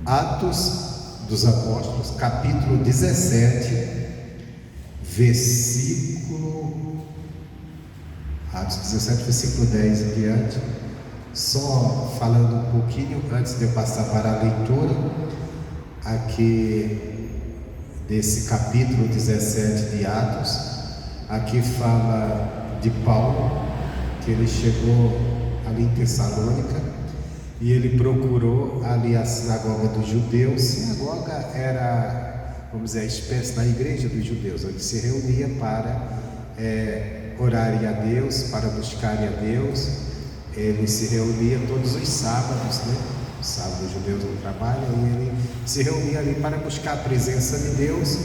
Atos dos Apóstolos, capítulo 17, Atos 17, versículo 10 em diante. Só falando um pouquinho, antes de eu passar para a leitura, aqui desse capítulo 17 de Atos, aqui fala de Paulo, que ele chegou ali em Tessalônica, e ele procurou ali a sinagoga dos judeus. Sinagoga era, vamos dizer, a espécie da igreja dos judeus, onde se reunia para orarem a Deus, para buscarem a Deus. Ele se reunia todos os sábados, né? Os sábados os judeus não trabalham, e ele se reunia ali para buscar a presença de Deus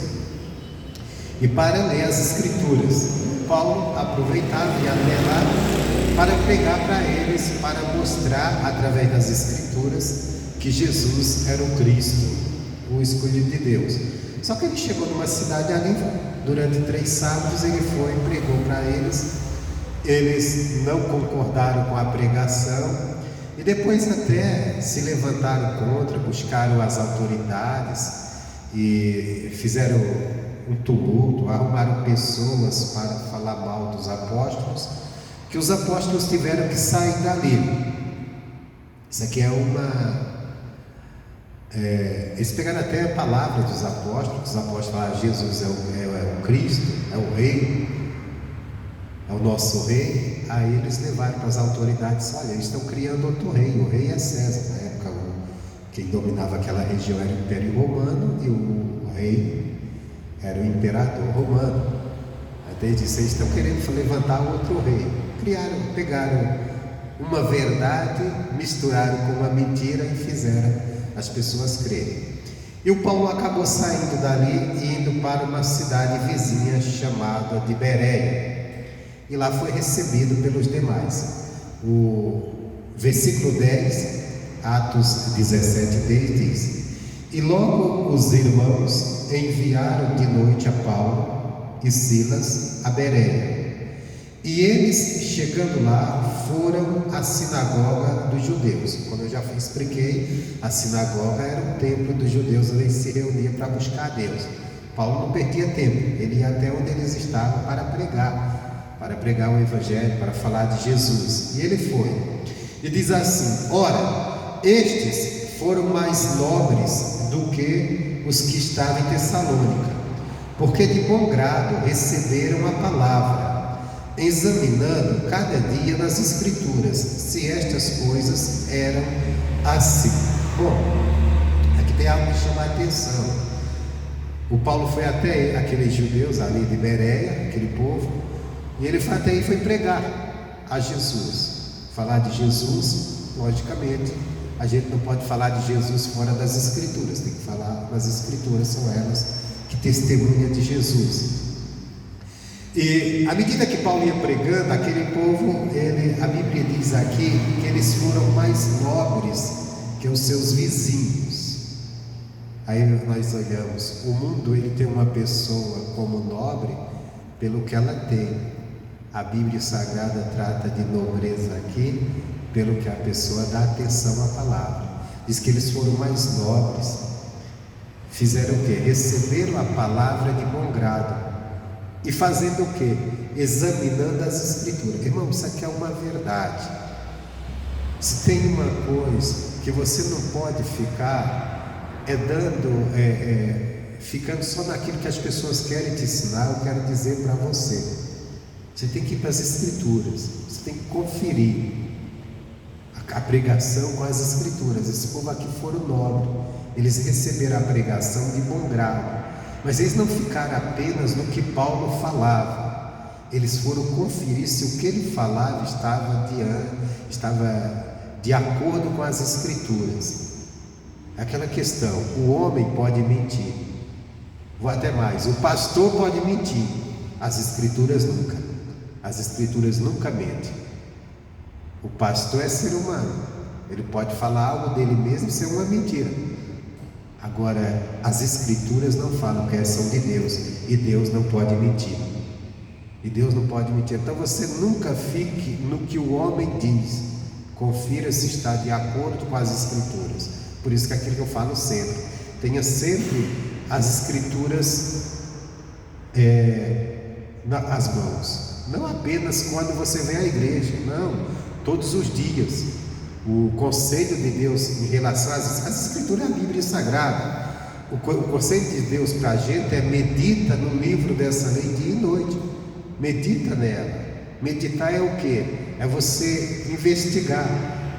e para ler as Escrituras. Paulo aproveitava e ia até lá para pregar para eles, para mostrar através das Escrituras que Jesus era o Cristo, o escolhido de Deus. Só que ele chegou numa cidade ali, durante 3 sábados ele foi e pregou para eles. Eles não concordaram com a pregação e depois até se levantaram contra, buscaram as autoridades e fizeram um tumulto, arrumaram pessoas para falar mal dos apóstolos, que os apóstolos tiveram que sair dali. Isso aqui eles pegaram até a palavra dos apóstolos. Os apóstolos falaram: Jesus é o Cristo, é o Rei, é o nosso Rei. Aí eles levaram para as autoridades: olha, eles estão criando outro rei, o rei é César. Na época, quem dominava aquela região era o Império Romano e o rei era o imperador romano. Até disse: eles estão querendo levantar outro rei. Pegaram uma verdade, misturaram com uma mentira e fizeram as pessoas crerem. E o Paulo acabou saindo dali e indo para uma cidade vizinha chamada de Bereia, e lá foi recebido pelos demais. O versículo 10, Atos 17, 10 diz: e logo os irmãos enviaram de noite a Paulo e Silas a Bereia. E eles, chegando lá, foram à sinagoga dos judeus. Como eu já expliquei, a sinagoga era o templo dos judeus, onde eles se reuniam para buscar a Deus. Paulo não perdia tempo, ele ia até onde eles estavam para pregar o Evangelho, para falar de Jesus. E ele foi. E diz assim: ora, estes foram mais nobres do que os que estavam em Tessalônica, porque de bom grado receberam a palavra, examinando cada dia nas Escrituras se estas coisas eram assim. Bom, aqui tem algo que chama a atenção. O Paulo foi até aqueles judeus ali de Bereia, aquele povo, e ele foi até aí, foi pregar a Jesus, falar de Jesus. Logicamente, a gente não pode falar de Jesus fora das Escrituras, tem que falar das Escrituras, são elas que testemunham de Jesus. E à medida que Paulo ia pregando, aquele povo, a Bíblia diz aqui que eles foram mais nobres que os seus vizinhos. Aí nós olhamos, o mundo ele tem uma pessoa como nobre pelo que ela tem. A Bíblia Sagrada trata de nobreza aqui pelo que a pessoa dá atenção à palavra. Diz que eles foram mais nobres. Fizeram o quê? Receberam a palavra de bom grado. E fazendo o quê? Examinando as Escrituras. Irmão, isso aqui é uma verdade. Se tem uma coisa que você não pode ficar ficando só naquilo que as pessoas querem te ensinar, eu quero dizer para você. Você tem que ir para as Escrituras. Você tem que conferir a pregação com as Escrituras. Esse povo aqui foram nobres. Eles receberam a pregação de bom grado. Mas eles não ficaram apenas no que Paulo falava. Eles foram conferir se o que ele falava estava de acordo com as Escrituras. Aquela questão: o homem pode mentir, vou até mais, o pastor pode mentir, as Escrituras nunca. As Escrituras nunca mentem. O pastor é ser humano, ele pode falar algo dele mesmo ser uma mentira. Agora, as Escrituras não falam que são de Deus, e Deus não pode mentir. E Deus não pode mentir. Então você nunca fique no que o homem diz. Confira se está de acordo com as Escrituras. Por isso que aquilo que eu falo sempre, tenha sempre as escrituras nas mãos, não apenas quando você vem à igreja, não, todos os dias. O conselho de Deus em relação às escrituras, a Bíblia Sagrada, o conselho de Deus para a gente é: medita no livro dessa lei dia e noite, medita nela. Meditar é o que? É você investigar,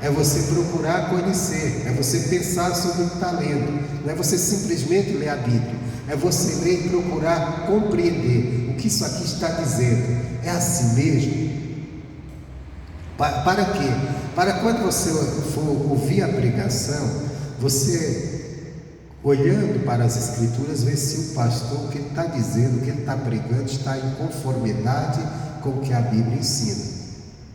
é você procurar conhecer, é você pensar sobre o que está lendo, não é você simplesmente ler a Bíblia, é você ler e procurar compreender o que isso aqui está dizendo. É assim mesmo? Para quê? Para quando você for ouvir a pregação, você, olhando para as escrituras, ver se o pastor, o que ele está dizendo, o que ele está pregando, está em conformidade com o que a Bíblia ensina.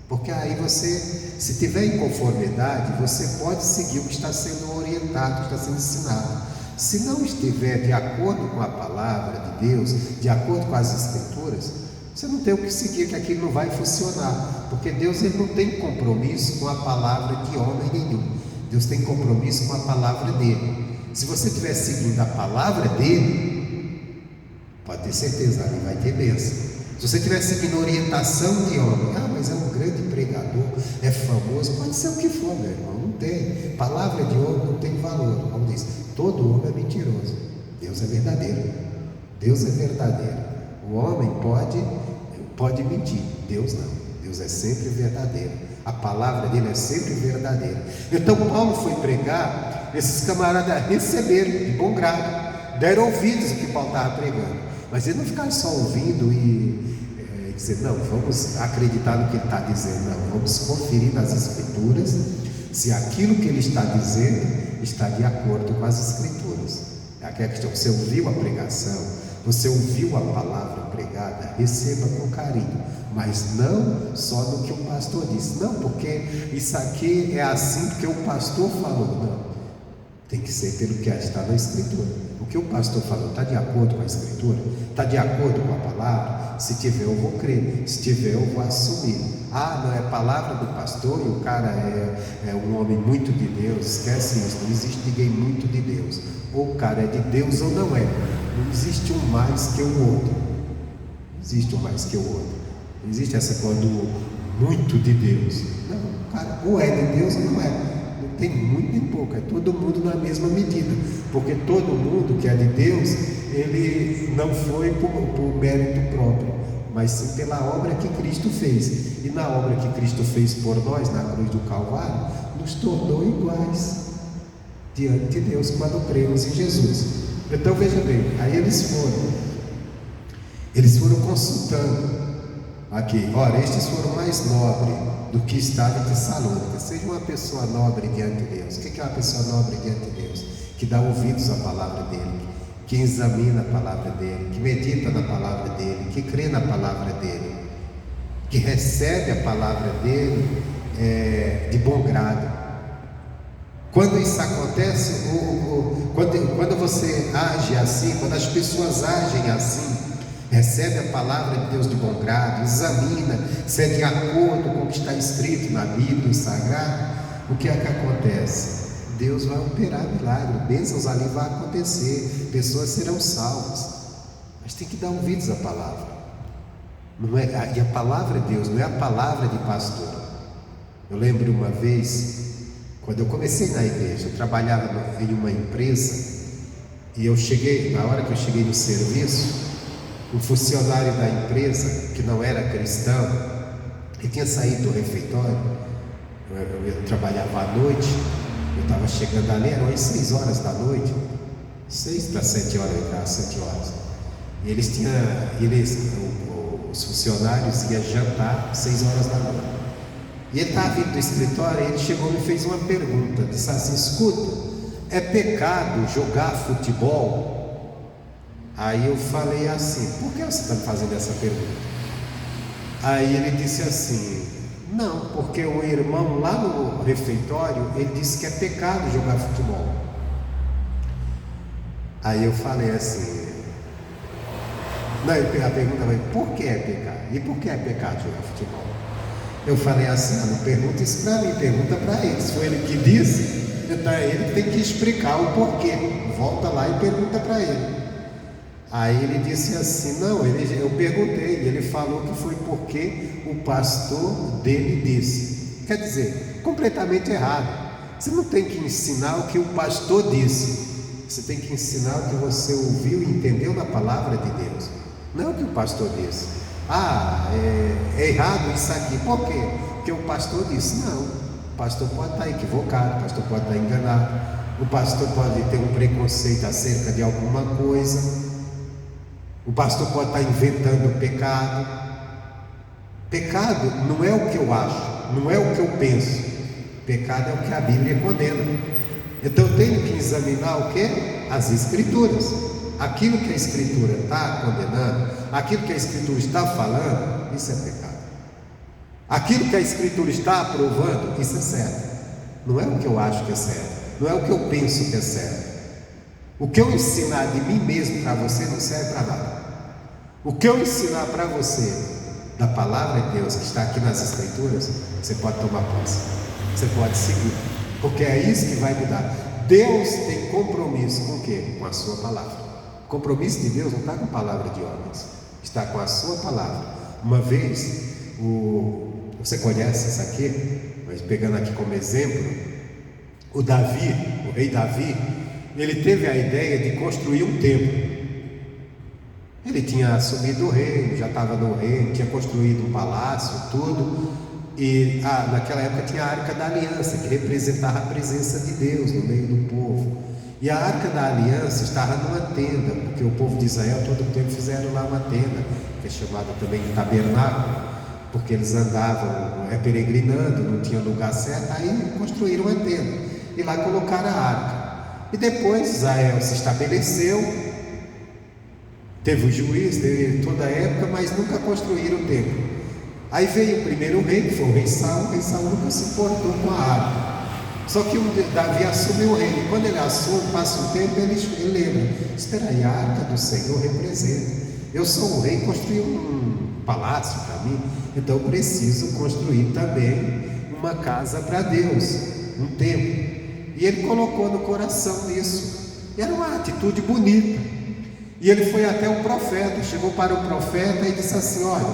Porque aí você, se tiver em conformidade, você pode seguir o que está sendo orientado, o que está sendo ensinado. Se não estiver de acordo com a palavra de Deus, de acordo com as escrituras, você não tem o que seguir, que aquilo não vai funcionar. Porque Deus, ele não tem compromisso com a palavra de homem nenhum. Deus tem compromisso com a palavra dele. Se você estiver seguindo a palavra dele, pode ter certeza, ali vai ter bênção. Se você estiver seguindo a orientação de homem, mas é um grande pregador, é famoso, pode ser o que for, meu irmão, não tem. Palavra de homem não tem valor. Como diz, todo homem é mentiroso, Deus é verdadeiro. Deus é verdadeiro. O homem pode mentir, Deus não. Deus é sempre verdadeiro. A palavra dele é sempre verdadeira. Então Paulo foi pregar, esses camaradas receberam de bom grado, deram ouvidos ao que Paulo estava pregando, mas eles não ficaram só ouvindo e dizer, não, vamos acreditar no que ele está dizendo, não, vamos conferir nas escrituras se aquilo que ele está dizendo está de acordo com as escrituras. É aquela questão, você ouviu a pregação, você ouviu a palavra pregada, receba com carinho, mas não só no que o pastor disse, não, porque isso aqui é assim porque o pastor falou, não, tem que ser pelo que está na escritura. O que o pastor falou está de acordo com a escritura, está de acordo com a palavra. Se tiver, eu vou crer, se tiver, eu vou assumir. Não é palavra do pastor e o cara é um homem muito de Deus, esquece isso, não existe ninguém muito de Deus, ou o cara é de Deus ou não é. Não existe um mais que o outro. Não existe um mais que o outro. Não existe essa quando muito de Deus. Não, o cara ou é de Deus ou não é. Não tem muito nem pouco. É todo mundo na mesma medida. Porque todo mundo que é de Deus, ele não foi por mérito próprio, mas sim pela obra que Cristo fez. E na obra que Cristo fez por nós, na cruz do Calvário, nos tornou iguais diante de Deus quando cremos em Jesus. Então veja bem, aí eles foram consultando aqui, ora, estes foram mais nobres do que estava em Tessalônica. Seja uma pessoa nobre diante de Deus. O que é uma pessoa nobre diante de Deus? Que dá ouvidos à palavra dele, que examina a palavra dele, que medita na palavra dele, que crê na palavra dele, que recebe a palavra dele de bom grado. Quando isso acontece, quando você age assim, quando as pessoas agem assim, recebe a palavra de Deus de bom grado, examina se é de acordo com o que está escrito na Bíblia Sagrada, o que é que acontece? Deus vai operar milagre, bênçãos ali vão acontecer, pessoas serão salvas, mas tem que dar ouvidos à palavra. Não é, e a palavra de Deus não é a palavra de pastor. Eu lembro uma vez, quando eu comecei na igreja, eu trabalhava em uma empresa e na hora que eu cheguei no serviço, um funcionário da empresa que não era cristão, que tinha saído do refeitório, eu trabalhava à noite, eu estava chegando ali, eram as 6 horas da noite, 6 para 7 horas, eu entrava às 7 horas, e os funcionários iam jantar 6 horas da noite. E ele estava vindo do escritório, e ele chegou e me fez uma pergunta, disse assim, escuta, é pecado jogar futebol? Aí eu falei assim, por que você está me fazendo essa pergunta? Aí ele disse assim, não, porque o irmão lá no refeitório, ele disse que é pecado jogar futebol. Aí eu falei assim, não, a pergunta foi, por que é pecado? E por que é pecado jogar futebol? Eu falei assim, não pergunta isso para mim, pergunta para ele. Se foi ele que disse, Então ele tem que explicar o porquê. Volta lá e pergunta para ele. Aí ele disse assim, não, eu perguntei, e ele falou que foi porque o pastor dele disse. Quer dizer, completamente errado. Você não tem que ensinar o que o pastor disse. Você tem que ensinar o que você ouviu e entendeu na palavra de Deus. Não o que o pastor disse. É errado isso aqui. Por quê? Porque o pastor disse. Não, o pastor pode estar equivocado, o pastor pode estar enganado, o pastor pode ter um preconceito acerca de alguma coisa, o pastor pode estar inventando pecado. Pecado não é o que eu acho, não é o que eu penso. Pecado é o que a Bíblia condena. Então eu tenho que examinar o que? As Escrituras. Aquilo que a Escritura está condenando, aquilo que a Escritura está falando, isso é pecado. Aquilo que a Escritura está aprovando, isso é certo. Não é o que eu acho que é certo, não é o que eu penso que é certo. O que eu ensinar de mim mesmo para você não serve para nada. O que eu ensinar para você da palavra de Deus que está aqui nas Escrituras, você pode tomar posse, você pode seguir, porque é isso que vai mudar. Deus tem compromisso com o quê? Com a sua palavra. O compromisso de Deus não está com a palavra de homens, está com a sua palavra. Uma vez, você conhece isso aqui, mas pegando aqui como exemplo, o rei Davi, ele teve a ideia de construir um templo. Ele tinha assumido o reino, já estava no reino, tinha construído um palácio, tudo. E naquela época tinha a Arca da Aliança, que representava a presença de Deus no meio do povo. E a Arca da Aliança estava numa tenda, porque o povo de Israel todo o tempo fizeram lá uma tenda, que é chamada também de tabernáculo, porque eles andavam peregrinando, não tinha lugar certo, aí construíram uma tenda, e lá colocaram a arca. E depois Israel se estabeleceu, teve o juiz, teve toda a época, mas nunca construíram o templo. Aí veio o primeiro rei, que foi o rei Saul nunca se importou com a arca. Só que Davi assumiu o reino, e quando ele assume, passa um tempo, ele lembra, espera aí, a arca do Senhor representa, eu sou o rei, construí um palácio para mim, então eu preciso construir também uma casa para Deus, um templo. E ele colocou no coração isso, era uma atitude bonita. E ele foi até o profeta, chegou para o profeta e disse assim, olha,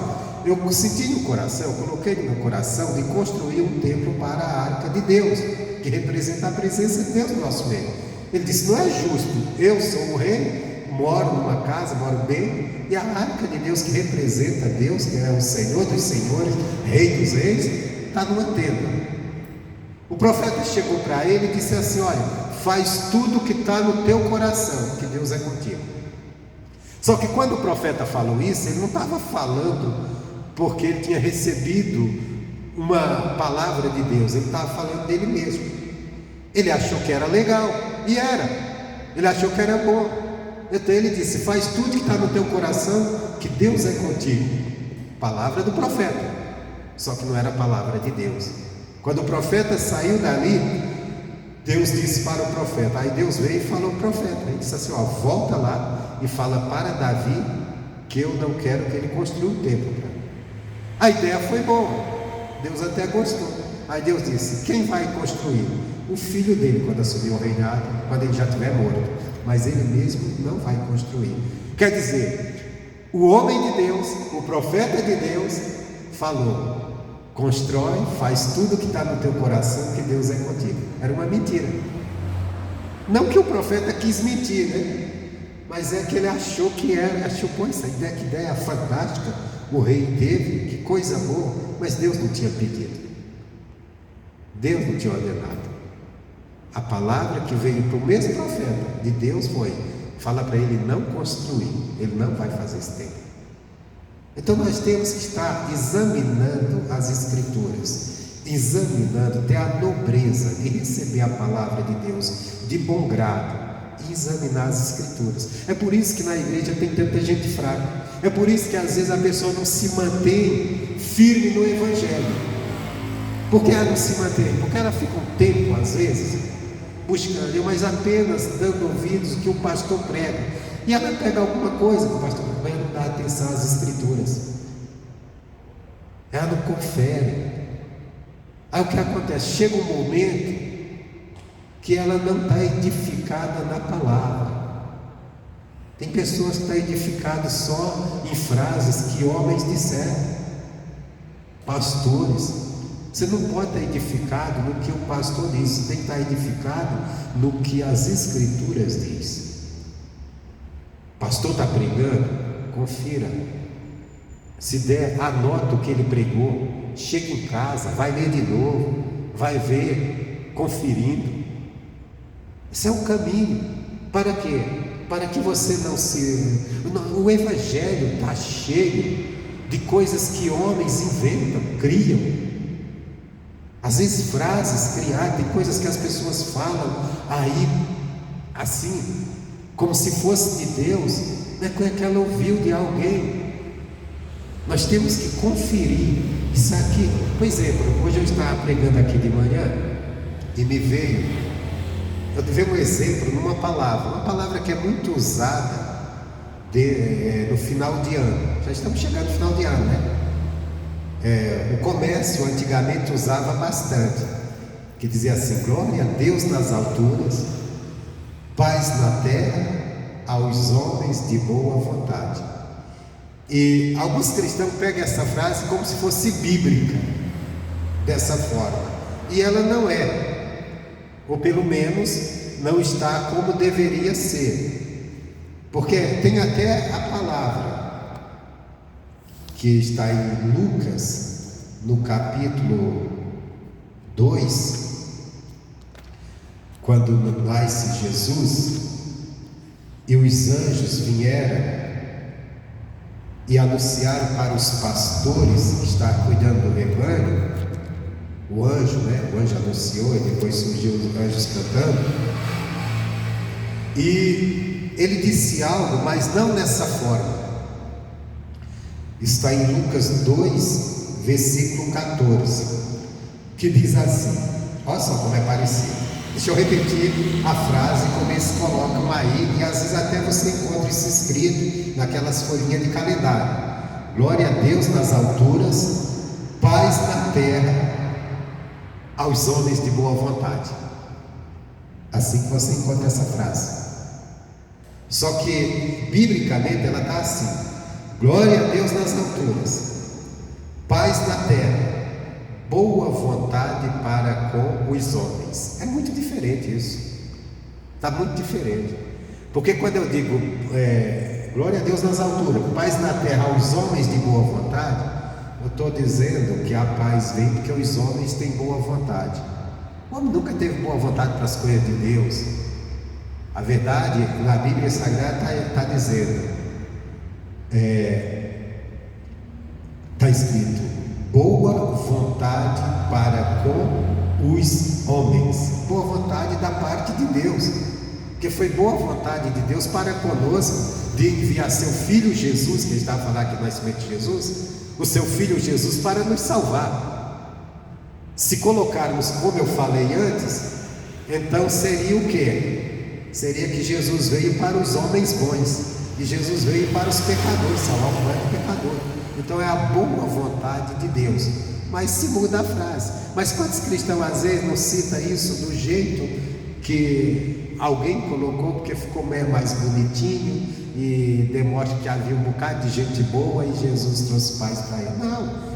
eu senti no coração, eu coloquei no meu coração de construir um templo para a arca de Deus, que representa a presença de Deus no nosso meio. Ele disse, não é justo, eu sou o rei, moro numa casa, moro bem, e a arca de Deus que representa Deus, que é o Senhor dos senhores, Rei dos reis, está numa tenda. O profeta chegou para ele e disse assim, olha, faz tudo o que está no teu coração, que Deus é contigo. Só que quando o profeta falou isso, ele não estava falando porque ele tinha recebido uma palavra de Deus, ele estava falando dele mesmo. Ele achou que era legal, e era, ele achou que era bom. Então ele disse, faz tudo que está no teu coração, que Deus é contigo. Palavra do profeta, só que não era a palavra de Deus. Quando o profeta saiu dali, Deus disse para o profeta, aí Deus veio e falou ao profeta, ele disse assim, ó, volta lá e fala para Davi que eu não quero que ele construa um templo para mim. A ideia foi boa, Deus até gostou. Aí Deus disse, quem vai construir? O filho dele, quando assumir o reinado, quando ele já estiver morto, mas ele mesmo não vai construir. Quer dizer, o homem de Deus, o profeta de Deus falou, constrói, faz tudo que está no teu coração, que Deus é contigo. Era uma mentira. Não que o profeta quis mentir, né? Mas é que ele achou que era, pô, essa ideia, que ideia fantástica o rei teve, que coisa boa, mas Deus não tinha pedido, Deus não tinha ordenado. A palavra que veio para o mesmo profeta de Deus foi, fala para ele não construir, ele não vai fazer esse templo. Então nós temos que estar examinando as Escrituras, examinando, ter a nobreza de receber a palavra de Deus de bom grado, e examinar as Escrituras. É por isso que na igreja tem tanta gente fraca, é por isso que às vezes a pessoa não se mantém firme no Evangelho. Por que ela não se mantém? Porque ela fica um tempo às vezes buscando, mas apenas dando ouvidos que o pastor prega, e ela pega alguma coisa que o pastor prega, mas ela não dá atenção às Escrituras, ela não confere. Aí o que acontece? Chega um momento que ela não está edificada na palavra. Tem pessoas que estão edificadas só em frases que homens disseram, pastores. Você não pode estar edificado no que o pastor diz, você tem que estar edificado no que as Escrituras dizem. O pastor está pregando, confira. Se der, anota o que ele pregou, chega em casa, vai ler de novo, vai ver, conferindo. Esse é o caminho. Para quê? Para que você não se... O Evangelho está cheio de coisas que homens inventam, criam. Às vezes frases criadas, tem coisas que as pessoas falam aí, assim, como se fosse de Deus, não é que ela ouviu de alguém. Nós temos que conferir isso aqui. Por exemplo, hoje eu estava pregando aqui de manhã e me veio, eu dei um exemplo numa palavra, uma palavra que é muito usada no final de ano. Já estamos chegando no final de ano, né? O comércio antigamente usava bastante, que dizia assim: glória a Deus nas alturas, paz na terra aos homens de boa vontade. E alguns cristãos pegam essa frase como se fosse bíblica, dessa forma, e ela não é, ou pelo menos não está como deveria ser, porque tem até a palavra que está em Lucas, no capítulo 2, quando nasce Jesus e os anjos vieram e anunciaram para os pastores que estavam cuidando do rebanho. O anjo anunciou, e depois surgiu os anjos cantando, e ele disse algo, mas não nessa forma. Está em Lucas 2, versículo 14, que diz assim, olha só como é parecido. Deixa eu repetir a frase como eles colocam aí, e às vezes até você encontra isso escrito naquelas folhinhas de calendário. Glória a Deus nas alturas, paz na terra aos homens de boa vontade. Assim que você encontra essa frase. Só que biblicamente ela está assim: glória a Deus nas alturas, paz na terra, boa vontade para com os homens. É muito diferente isso. Está muito diferente. Porque quando eu digo glória a Deus nas alturas, paz na terra aos homens de boa vontade, eu estou dizendo que a paz vem porque os homens têm boa vontade. O homem nunca teve boa vontade para as coisas de Deus. A verdade, na Bíblia Sagrada está dizendo, está escrito: boa vontade para com os homens. Boa vontade da parte de Deus, que foi boa vontade de Deus para conosco, de enviar seu Filho Jesus, que está a falar aqui do nascimento de Jesus, o seu Filho Jesus para nos salvar. Se colocarmos como eu falei antes, então seria o quê? Seria que Jesus veio para os homens bons, e Jesus veio para os pecadores, salvar o pobre pecador. Então é a boa vontade de Deus. Mas se muda a frase. Mas quantos cristãos às vezes não citam isso do jeito que alguém colocou, porque ficou mais bonitinho e demonstra que havia um bocado de gente boa e Jesus trouxe paz para ele? Não.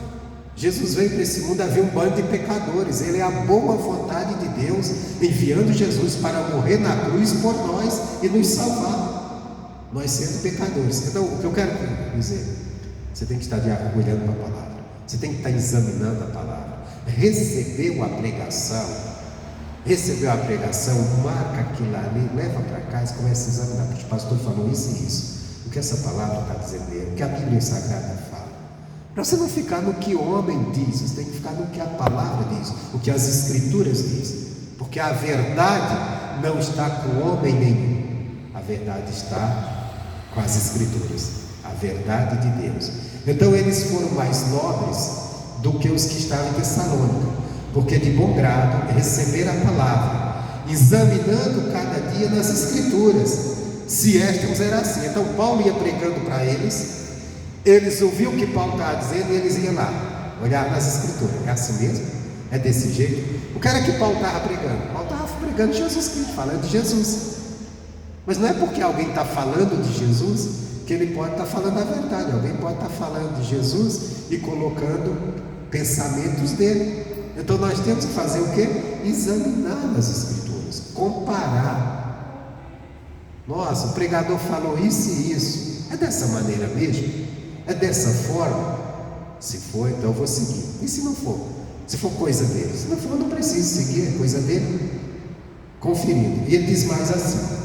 Jesus veio para esse mundo, havia um bando de pecadores. Ele é a boa vontade de Deus, enviando Jesus para morrer na cruz por nós e nos salvar, nós sendo pecadores. Então, o que eu quero dizer, você tem que estar olhando para a palavra, você tem que estar examinando a palavra. Recebeu a pregação, marca aquilo ali, leva para casa e começa a examinar. O pastor falou isso e isso, o que essa palavra está dizendo, o que a Bíblia Sagrada fala. Para você não ficar no que o homem diz, você tem que ficar no que a palavra diz, o que as Escrituras dizem, porque a verdade não está com homem nenhum, a verdade está com as Escrituras, a verdade de Deus. Então eles foram mais nobres do que os que estavam em Tessalônica, porque de bom grado receberam a palavra, examinando cada dia nas Escrituras, se estas eram assim. Então Paulo ia pregando para eles ouviam o que Paulo estava dizendo e eles iam lá, olhar nas Escrituras, é assim mesmo? É desse jeito? O cara que Paulo estava pregando? Paulo estava pregando Jesus Cristo, falando de Jesus. Mas não é porque alguém está falando de Jesus que ele pode estar falando a verdade. Alguém pode estar falando de Jesus e colocando pensamentos dele. Então nós temos que fazer o quê? Examinar as Escrituras, comparar. Nossa, o pregador falou isso e isso. É dessa maneira mesmo? É dessa forma? Se for, então eu vou seguir. E se não for? Se for coisa dele? Se não for, eu não preciso seguir, é coisa dele. Conferindo. E ele diz mais assim: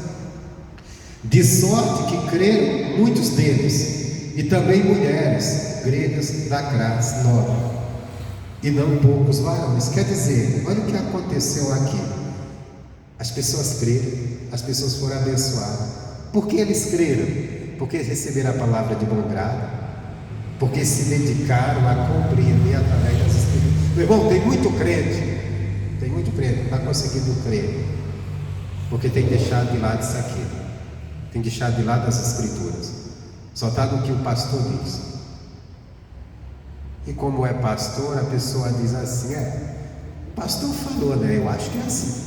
de sorte que creram muitos deles, e também mulheres gregas da classe nobre, e não poucos varões. Quer dizer, olha o que aconteceu aqui. As pessoas creram, as pessoas foram abençoadas. Por que eles creram? Porque eles receberam a palavra de bom grado, porque se dedicaram a compreender através das Escrituras. Meu irmão, tem muito crente, não está conseguindo crer, porque tem deixado de lado isso aqui, tem deixado de lado as Escrituras, só está no que o pastor diz. E como é pastor, a pessoa diz assim: o pastor falou, né? Eu acho que é assim.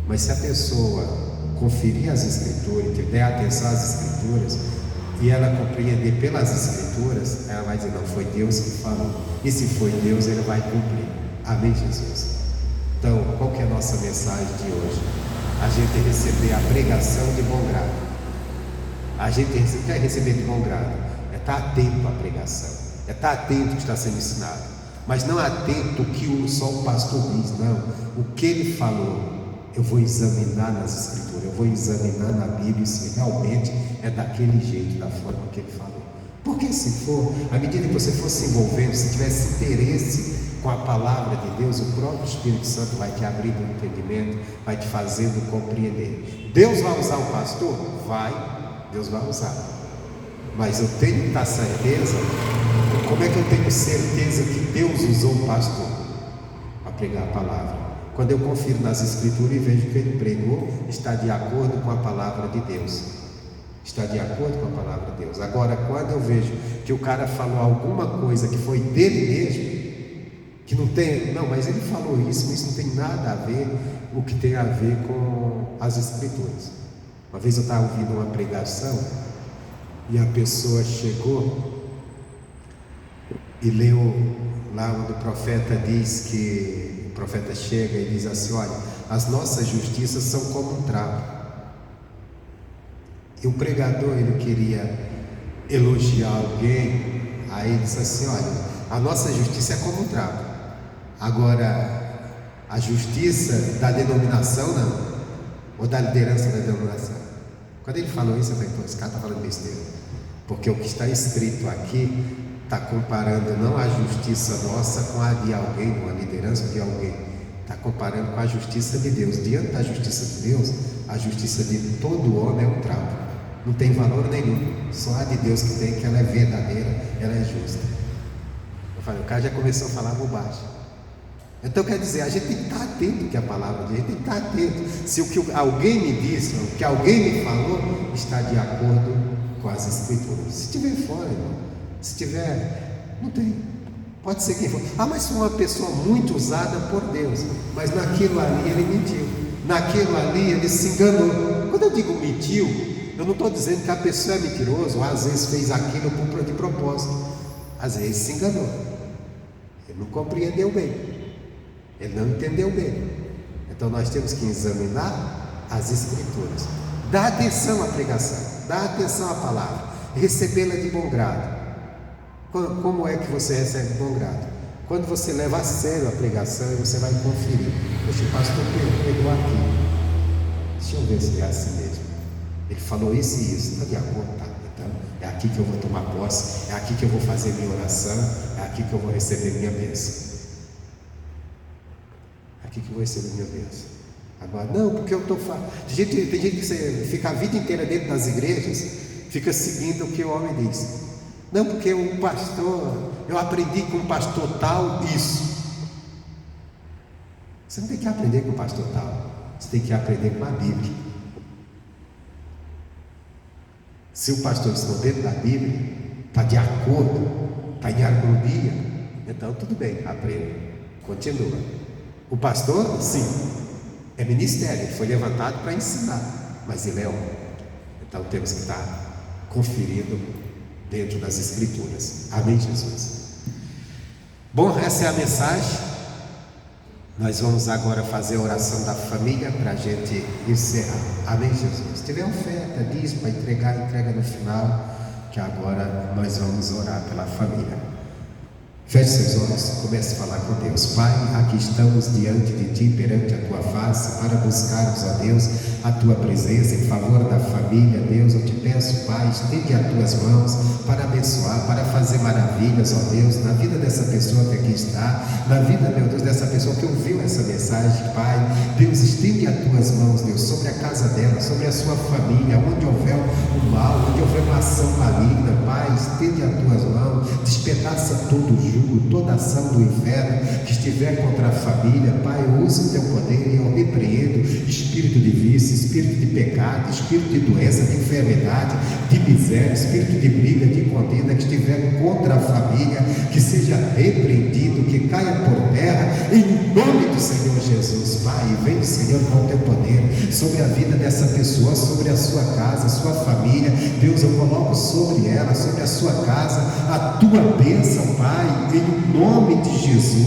Mas se a pessoa conferir as Escrituras, der atenção às Escrituras, e ela compreender pelas Escrituras, ela vai dizer: não, foi Deus que falou. E se foi Deus, Ele vai cumprir. Amém, Jesus? Então, qual que é a nossa mensagem de hoje? A gente receber a pregação de bom grado. A gente quer receber de bom grado, é estar atento à pregação, é estar atento ao que está sendo ensinado, mas não atento ao que só o pastor diz. Não, o que ele falou, eu vou examinar nas Escrituras, eu vou examinar na Bíblia se realmente é daquele jeito, da forma que ele falou. Porque se for, à medida que você for se envolvendo, se tivesse interesse com a palavra de Deus, o próprio Espírito Santo vai te abrir o entendimento, vai te fazendo compreender. Deus vai usar o pastor? Vai, Deus vai usar. Mas eu tenho que dar certeza. Como é que eu tenho certeza que Deus usou o pastor para pregar a palavra? Quando eu confiro nas Escrituras e vejo que ele pregou, está de acordo com a palavra de Deus. Está de acordo com a palavra de Deus. Agora, quando eu vejo que o cara falou alguma coisa que foi dele mesmo, que não tem, não, mas ele falou isso, mas isso não tem nada a ver, o que tem a ver com as Escrituras. Uma vez eu estava ouvindo uma pregação e a pessoa chegou e leu lá onde o profeta diz que o profeta chega e diz assim: olha, as nossas justiças são como um trapo. E o pregador, ele queria elogiar alguém, aí ele disse assim: olha, a nossa justiça é como um trapo. Agora, a justiça da denominação não, ou da liderança da denominação. Quando ele falou isso, eu falei: pô, esse cara está falando besteira, porque o que está escrito aqui está comparando não a justiça nossa com a de alguém, com a liderança de alguém, está comparando com a justiça de Deus. Diante da justiça de Deus, a justiça de todo homem é um trapo, não tem valor nenhum, só a de Deus que tem, que ela é verdadeira, ela é justa. Eu falei: o cara já começou a falar bobagem. Então quer dizer, a gente tem que estar atento ao que a palavra diz, a gente tem que estar atento se o que alguém me disse, o que alguém me falou está de acordo com as Escrituras. Se estiver fora, irmão, se tiver, não tem, pode ser quem for. Mas foi uma pessoa muito usada por Deus, mas naquilo ali ele mentiu, naquilo ali ele se enganou. Quando eu digo mentiu, eu não estou dizendo que a pessoa é mentirosa, ou às vezes fez aquilo de propósito, às vezes se enganou, ele não compreendeu bem, ele não entendeu bem. Então nós temos que examinar as Escrituras, dar atenção à pregação, dar atenção à palavra, recebê-la de bom grado. Como é que você recebe de bom grado? Quando você leva a sério a pregação e você vai conferir: poxa, o pastor pregou aqui, deixa eu ver se é assim mesmo, ele falou isso e isso, está de acordo? Tá, então é aqui que eu vou tomar posse, é aqui que eu vou fazer minha oração, é aqui que eu vou receber minha bênção, é aqui que eu vou receber minha bênção. Agora, não, porque eu estou falando. Tem gente que fica a vida inteira dentro das igrejas, fica seguindo o que o homem diz. Não, porque o pastor, eu aprendi com o pastor tal isso. Você não tem que aprender com o pastor tal, você tem que aprender com a Bíblia. Se o pastor está dentro da Bíblia, está de acordo, está em harmonia, Então tudo bem, aprenda, continua. O pastor, sim, é ministério, ele foi levantado para ensinar, mas ele é homem. Então temos que estar conferindo dentro das Escrituras. Amém, Jesus? Bom, essa é a mensagem. Nós vamos agora fazer a oração da família para a gente encerrar. Amém, Jesus? Se tiver oferta, diz para entregar, entrega no final, que agora nós vamos orar pela família. Feche seus olhos, comece a falar com Deus. Pai, aqui estamos diante de Ti, perante a Tua face, para buscarmos, ó Deus, a Tua presença em favor da família. Deus, eu te peço, Pai, estende as Tuas mãos para abençoar, para fazer maravilhas, ó Deus, na vida dessa pessoa que aqui está, na vida, meu Deus, dessa pessoa que ouviu essa mensagem, Pai. Deus, estende as Tuas mãos, Deus, sobre a casa dela, sobre a sua família, onde houver o mal, onde houver uma ação maligna, Pai, estende as Tuas mãos, despedaça todo o jugo, toda ação do inferno que estiver contra a família. Pai, usa o Teu poder e eu repreendo espírito de vício, espírito de pecado, espírito de doença, de enfermidade, de miséria, espírito de briga, de contenda que estiver contra a família, que seja repreendido, que caia por terra, em nome do Senhor Jesus. Pai, vem, Senhor, com o Teu poder sobre a vida dessa pessoa, sobre a sua casa, a sua família. Deus, eu coloco sobre ela, sobre a sua casa, a Tua bênção, Pai, em nome de Jesus.